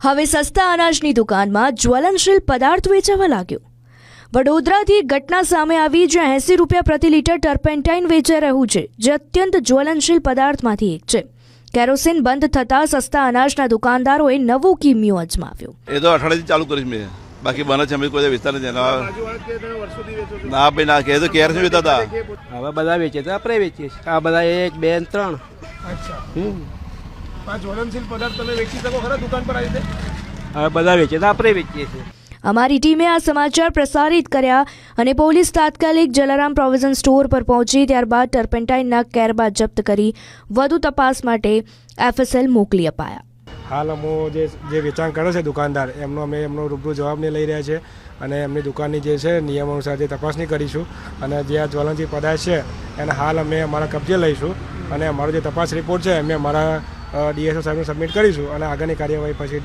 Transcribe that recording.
હવે સસ્તા અનાજની દુકાનમાં જ્વલનશીલ પદાર્થ વેચાવા લાગ્યો। વડોદરાથી ઘટના સામે આવી, જ્યાં 80 રૂપિયા પ્રતિ લીટર ટર્પેન્ટાઇન વેચાઈ રહ્યું છે, જે અત્યંત જ્વલનશીલ પદાર્થમાંથી એક છે। કેરોસીન બંધ થતા સસ્તા અનાજના દુકાનદારોએ નવો કિમિયો અજમાવ્યો। એ તો અઠવાડિયાથી ચાલુ કરીશ મેં, બાકી બને છે અમે કોઈ વિસ્તાર નથી। ના ભાઈ ના કે તો કેર છે વેચતા હતા, હવે બધા વેચે તો આપણે વેચીએ છીએ। આ બધા 1, 2 અને 3। અચ્છા, આ જ્વલનશીલ પદાર્થ તમે વેચી શકો ખરા દુકાન પર આવી રીતે? હવે બધા વેચે તો આપણે વેચીએ છીએ। અમારી ટીમે આ સમાચાર પ્રસારિત કર્યા અને પોલીસ તાત્કાલિક જલારામ પ્રોવિઝન સ્ટોર પર પહોંચી, ત્યારબાદ ટર્પેન્ટાઇનના કેરબા જપ્ત કરી વધુ તપાસ માટે FSL મોકલી અપાયા। હાલ અમો જે વેચાણ કરે છે દુકાનદાર, એમનો રૂબરૂ જવાબ લઈ રહ્યા છે અને એમની દુકાનની જે છે નિયમ અનુસાર જે તપાસણી કરીશું અને જે આ જ્વલનશીલ પદાર્થ છે એને હાલ અમે અમારા કબજે લઈશું અને અમારો જે તપાસ રિપોર્ટ છે અમે અમારા DSO સાહેબને સબમિટ કરીશું અને આગળની કાર્યવાહી પછી